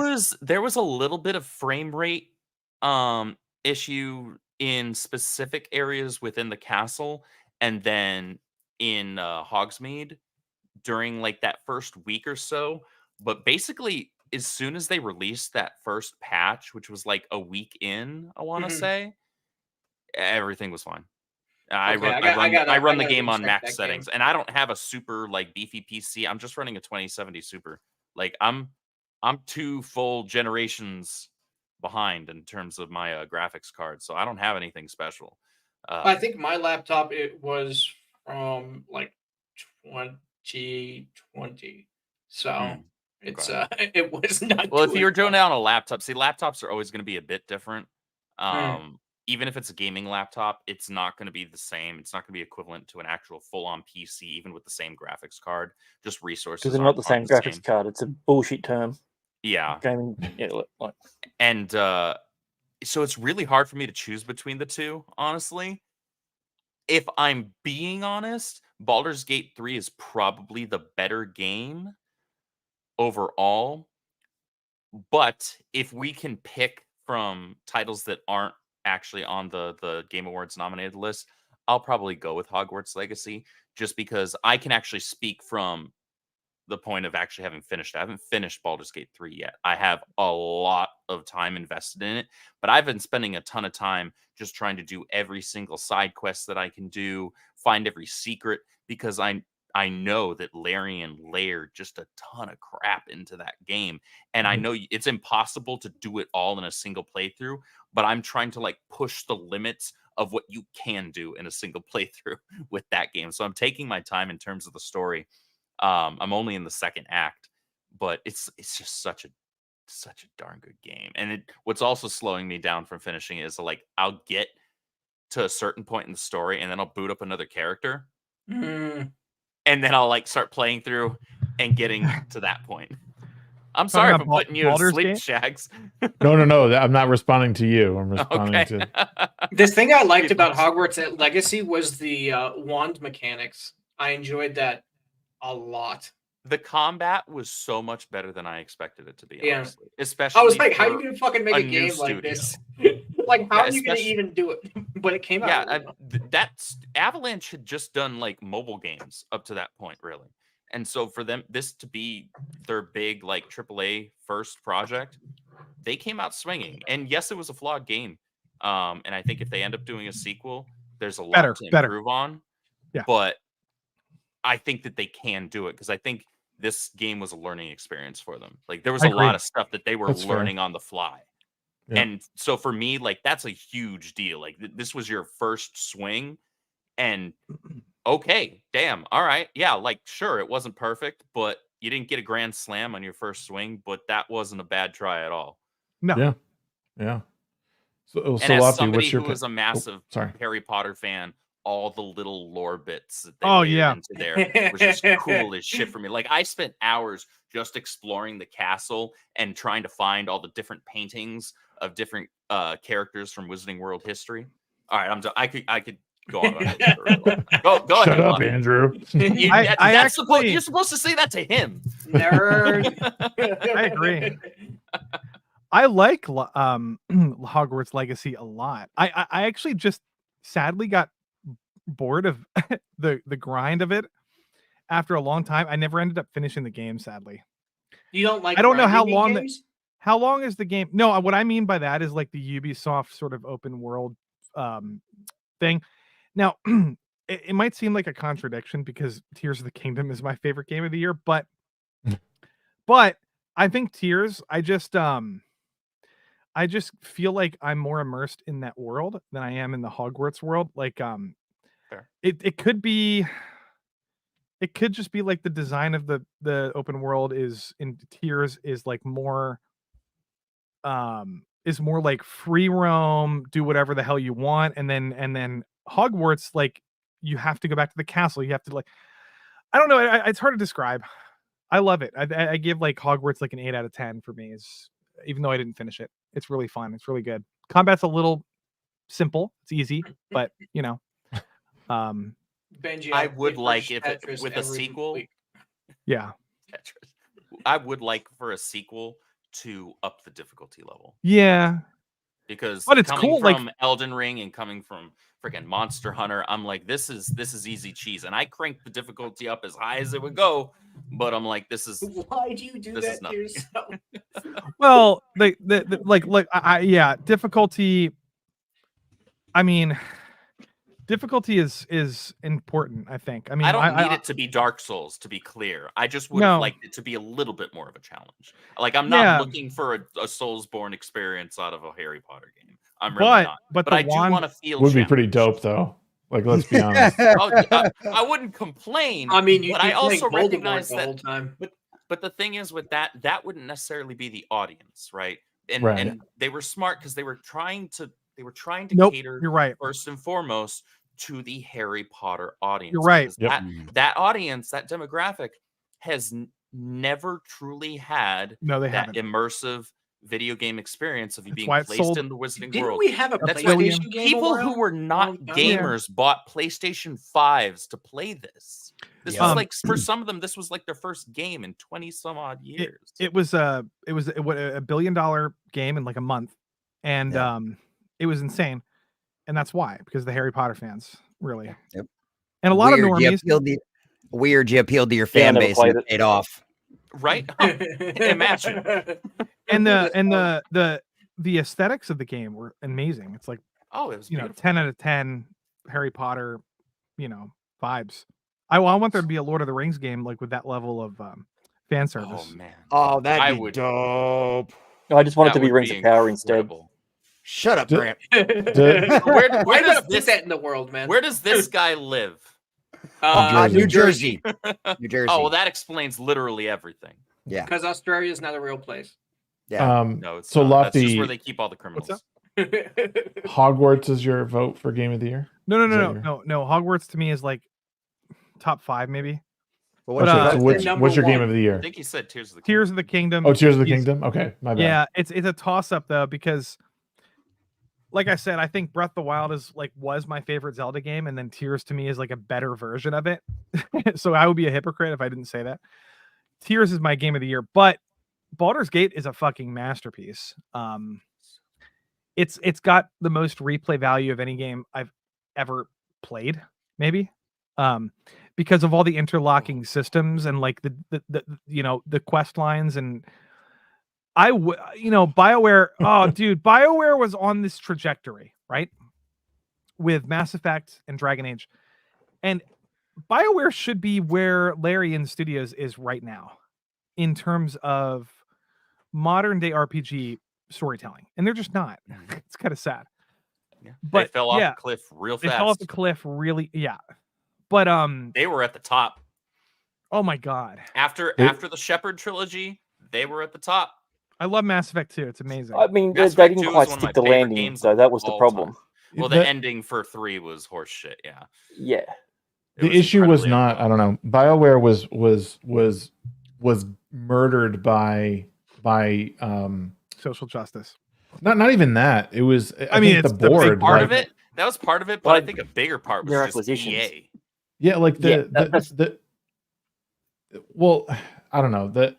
was a little bit of frame rate issue in specific areas within the castle, and then in Hogsmeade during like that first week or so. But basically, as soon as they released that first patch, which was like a week in, I want to Mhm. say, everything was fine. I Okay, run the gotta game go on check max that settings, game. and I don't have a super like beefy PC. I'm just running a 2070 Super. Like I'm 2 full generations behind in terms of my graphics card, so I don't have anything special. I think my laptop it was from like 2020, so it's okay. it was not. Well, if doing you're doing it well. on a laptop, see, laptops are always going to be a bit different. Mm. Even if it's a gaming laptop, it's not going to be the same. It's not going to be equivalent to an actual full-on PC, even with the same graphics card. Just Because resources they're not the same graphics card. It's a bullshit term. Yeah. Gaming. Yeah, like. And so it's really hard for me to choose between the two, honestly. If I'm being honest, Baldur's Gate 3 is probably the better game overall. But if we can pick from titles that aren't actually on the Game Awards nominated list, I'll probably go with Hogwarts Legacy just because I can actually speak from the point of actually having finished it. I haven't finished Baldur's Gate 3 yet. I have a lot of time invested in it, but I've been spending a ton of time just trying to do every single side quest that I can do, find every secret, because I know that Larian layered just a ton of crap into that game. And I know it's impossible to do it all in a single playthrough, but I'm trying to like push the limits of what you can do in a single playthrough with that game. So I'm taking my time in terms of the story. I'm only in the second act, but it's just such a darn good game. And what's also slowing me down from finishing it is like I'll get to a certain point in the story and then I'll boot up another character. Mm. And then I'll like start playing through and getting to that point. I'm Talking sorry if about I'm putting you to Baldur's sleep, Gate? Shags. No. I'm not responding to you. I'm responding Okay. to. This thing I liked about Hogwarts Legacy was the wand mechanics. I enjoyed that a lot. The combat was so much better than I expected it to be, Yeah. honestly. Especially I was like, how are for you gonna fucking make a a new game like studio. this? Like, how Yeah, are you gonna especially- even do it? But it came out. Yeah, really well. that's Avalanche had just done like mobile games up to that point, really. And so for them, this to be their big like AAA first project, they came out swinging. And yes, it was a flawed game. And I think if they end up doing a sequel, there's a lot to Better. improve on. Yeah. But I think that they can do it because I think this game was a learning experience for them. Like there was I a lot agree. of stuff that they were That's fair. learning on the fly. Yeah. And so for me, like that's a huge deal. Like this was your first swing, and okay, damn, all right, yeah, like sure, it wasn't perfect, but you didn't get a grand slam on your first swing, but that wasn't a bad try at all. No. Yeah. So And as Lofty, somebody what's your who was a massive sorry. Harry Potter fan, all the little lore bits that they Oh, layered yeah. into there was just cool as shit for me. Like I spent hours just exploring the castle and trying to find all the different paintings of different characters from Wizarding World history. All right, I'm done. I could Go on. Go Shut ahead. up, Lon. Andrew. You're supposed to say that to him. Nerd. I agree. I like Hogwarts Legacy a lot. I actually just sadly got bored of the grind of it after a long time. I never ended up finishing the game, sadly. You don't like? I don't know how grinding long games? how long is the game? No, what I mean by that is like the Ubisoft sort of open world thing. Now, it might seem like a contradiction because Tears of the Kingdom is my favorite game of the year, but I think Tears, I just feel like I'm more immersed in that world than I am in the Hogwarts world. Like Fair. it could just be like the design of the open world is in Tears is like more like free roam, do whatever the hell you want, and then Hogwarts, like you have to go back to the castle. You have to like, I don't know. It's hard to describe. I love it. I give like Hogwarts like an 8 out of 10 for me. Is even though I didn't finish it, it's really fun. It's really good. Combat's a little simple. It's easy, but you know, Benji, I play would like first if Tetris with a every sequel. week. yeah, I would like for a sequel to up the difficulty level. yeah. Because But it's coming cool, like- from Elden Ring and coming from freaking Monster Hunter, I'm like, this is easy cheese. And I cranked the difficulty up as high as it would go, but I'm like, this is Why do you do This is that to nothing. yourself? Well, difficulty. I mean, difficulty is important. I think. I mean, I don't need it to be Dark Souls, to be clear. I just would have No. liked it to be a little bit more of a challenge. Like, I'm not Yeah. looking for a Soulsborne experience out of a Harry Potter game. I'm really not. but But the I do wand want to feel Would be pretty challenged. dope though. Like, let's be honest. Oh, yeah, I wouldn't complain. I mean, but I also recognize the that. whole time. But the thing is, with that wouldn't necessarily be the audience, right? And Right. and they were smart because they were trying to Nope, cater you're right. first and foremost to the Harry Potter audience. You're right. because Yep. That audience, that demographic, has never truly had No, they that haven't. immersive video game experience of you That's being why it's placed sold- in the Wizarding Didn't World. we have a That's why PlayStation game? People a who while? were not Long time? gamers bought PlayStation 5s to play this. This Yep. was like, for some of them, this was like their first game in 20 some odd years. It was a $1 billion game in like a month, and Yeah. it was insane, and that's why, because of the Harry Potter fans, really. Yep. And a lot of You normies. appealed to your Yeah, I fan never base and played it paid off. Right? Imagine. And the aesthetics of the game were amazing. It's like, Oh, it was you know, beautiful. 10 out of 10 Harry Potter, vibes. I want there to be a Lord of the Rings game like with that level of fan service. Oh man. Oh, that'd I be would- dope. I just want it That to be would Rings of Power instead. incredible. Shut up, D- Grant. Where Why does gotta put this that in the world, man? where does this guy live? New Jersey. New Jersey. Oh, well, that explains literally everything. Yeah. Because Australia is not a real place. Yeah. No, it's So not. That's just Lofty, where they keep all the criminals. up? Hogwarts is your vote for Game of the Year? No. Is that No. Hogwarts to me is like top 5 maybe. But But, Okay, uh, so What's the what's your number game one? of the I year? think he said Tears of the Tears of the Kingdom. Oh, Tears of the is- Kingdom. Okay, my bad. Yeah, it's a toss up though, because like I said, I think Breath of the Wild was my favorite Zelda game, and then Tears to me is like a better version of it. So I would be a hypocrite if I didn't say that. Tears is my game of the year, but Baldur's Gate is a fucking masterpiece. It's got the most replay value of any game I've ever played, maybe. Because of all the interlocking systems and like the quest lines, and BioWare. Oh, dude, BioWare was on this trajectory, right? With Mass Effect and Dragon Age, and BioWare should be where Larian Studios is right now in terms of modern day RPG storytelling, and they're just not. It's kind of sad. Yeah. But they fell off yeah, the cliff real they fast. fell off the cliff really. Yeah, but They were at the top oh my god, after They- the Shepherd trilogy. They were at the top. I love Mass Effect 2. It's amazing. I mean, Mass they Effect 2 didn't is quite one of stick my the favorite landing, games so of that was the all problem. time. Well, the ending for 3 was horse shit. Yeah. Yeah. It The was issue was incredibly not, I don't know. BioWare was murdered by Social justice. not even that. It was I mean, think it's the the big board part like, of it. That was part of it, but Well, I think a bigger part was their just acquisitions. EA. Yeah, like that's- well, I don't know.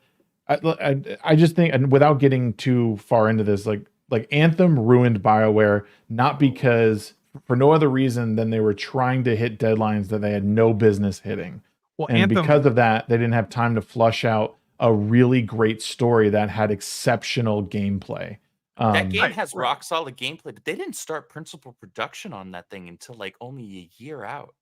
I just think, and without getting too far into this, like Anthem ruined BioWare, not because for no other reason than they were trying to hit deadlines that they had no business hitting. Well, And Anthem, because of that, they didn't have time to flush out a really great story that had exceptional gameplay. That game Right, has right. rock solid gameplay, but they didn't start principal production on that thing until like only a year out.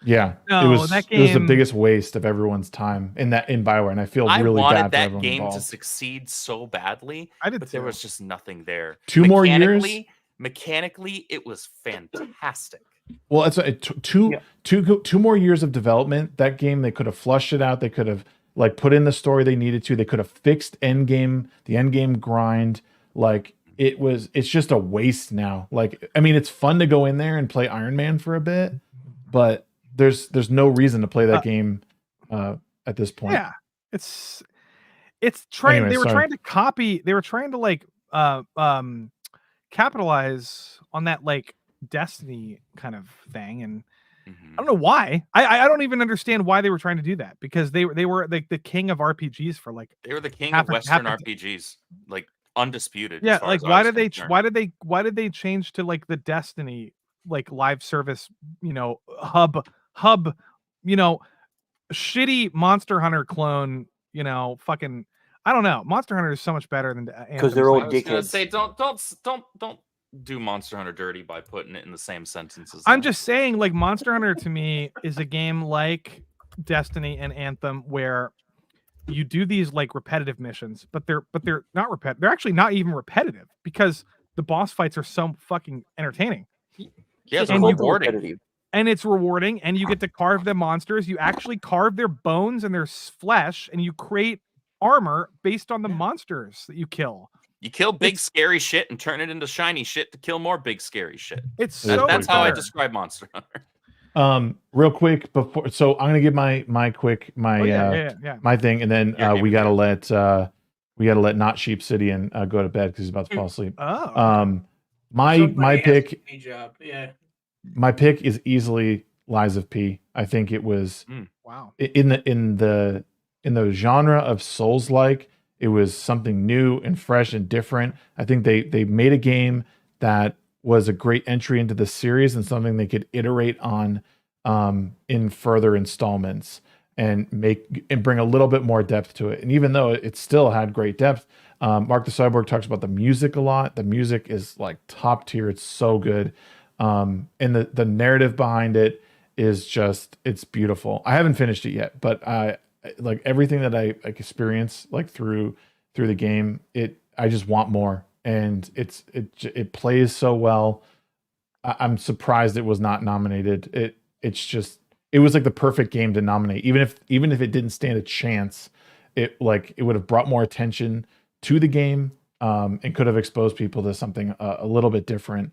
Yeah, No, it was that it was the game- biggest waste of everyone's time in BioWare, and I feel I really wanted bad for that everyone game to involved. succeed so badly, I did but there too. was just nothing there. 2 more years? Mechanically, it was fantastic. Well, it's two more years of development. That game, they could have flushed it out. They could have like put in the story they needed to. They could have fixed the end game grind. Like it's just a waste now. Like, I mean, it's fun to go in there and play Iron Man for a bit, but there's no reason to play that game at this point. Yeah, it's trying. Anyway, they were sorry. trying to copy. They were trying to like capitalize on that like Destiny kind of thing, and I don't know why. I don't even understand why they were trying to do that, because they were like the king of RPGs for like They were the king half of a- Western half a- RPGs, like undisputed. yeah. as far Like as I why was did they concerned. why did they change to like the Destiny like live service hub shitty Monster Hunter clone fucking I don't know. Monster Hunter is so much better than Because they're all I was gonna dickheads. say don't do Monster Hunter dirty by putting it in the same sentences. I'm just saying, like, Monster Hunter to me is a game like Destiny and Anthem where you do these like repetitive missions, but they're not repetitive. They're actually not even repetitive because the boss fights are so fucking entertaining. yeah, It's they're and you- rewarding. competitive. And it's rewarding, and you get to carve the monsters. You actually carve their bones and their flesh, and you create armor based on the monsters that you kill. You kill big scary shit and turn it into shiny shit to kill more big scary shit. It's That- so That's much how I better. describe Monster Hunter. Real quick before, so I'm gonna give my yeah. my thing, and then Your we game, gotta let Not Sheep City and go to bed because he's about to fall asleep. Oh, My Somebody has pick a day job. Yeah. my pick is easily Lies of P. I think it was wow. in the genre of Souls-like. It was something new and fresh and different. I think they made a game that was a great entry into the series and something they could iterate on in further installments and bring a little bit more depth to it. And even though it still had great depth, Mark the Cyborg talks about the music a lot. The music is like top tier. It's so good. And the narrative behind it is just, it's beautiful. I haven't finished it yet, but I like everything that I experience like through the game. I just want more, and it plays so well. I'm surprised it was not nominated. It was like the perfect game to nominate, even if it didn't stand a chance. It would have brought more attention to the game, and could have exposed people to something a little bit different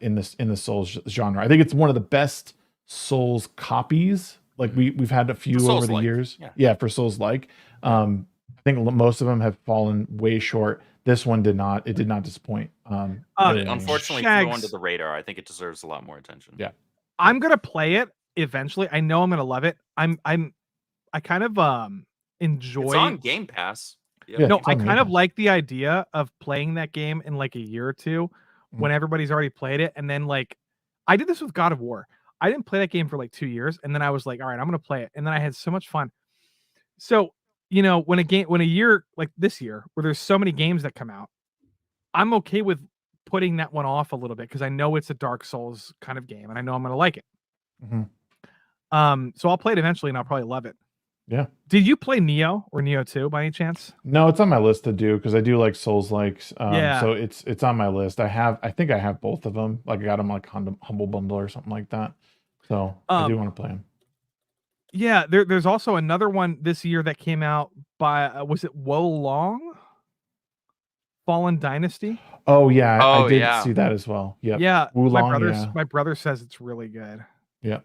in the Souls genre. I think it's one of the best Souls copies. Like we've had a few over the Souls-like, years. yeah. For Souls-like. I think most of them have fallen way short. This one did not. It did not disappoint. Unfortunately, flew Shags. under the radar. I think it deserves a lot more attention. Yeah. I'm gonna play it eventually. I know I'm gonna love it. I kind of enjoy. It's on Game Pass. Yep. Yeah. No, it's I on kind Game of Pass. like the idea of playing that game in like a year or two when everybody's already played it, and then like I did this with God of War. I didn't play that game for like 2 years, and then I was like, all right, I'm gonna play it, and then I had so much fun. So when a year like this year where there's so many games that come out, I'm okay with putting that one off a little bit because I know it's a Dark Souls kind of game, and I know I'm gonna like it. Mhm. So I'll play it eventually, and I'll probably love it. Yeah. Did you play Neo or Neo 2 by any chance? No, it's on my list to do because I do like Souls likes. Yeah. So it's on my list. I think I have both of them. Like I got them like Humble Bundle or something like that. So I do want to play them. Yeah, there's also another one this year that came out by was it Wolong? Fallen Dynasty? Oh yeah, I Oh, did yeah. see that as well. Yep. Yeah, Wulong, yeah. my brother says it's really good. Yeah.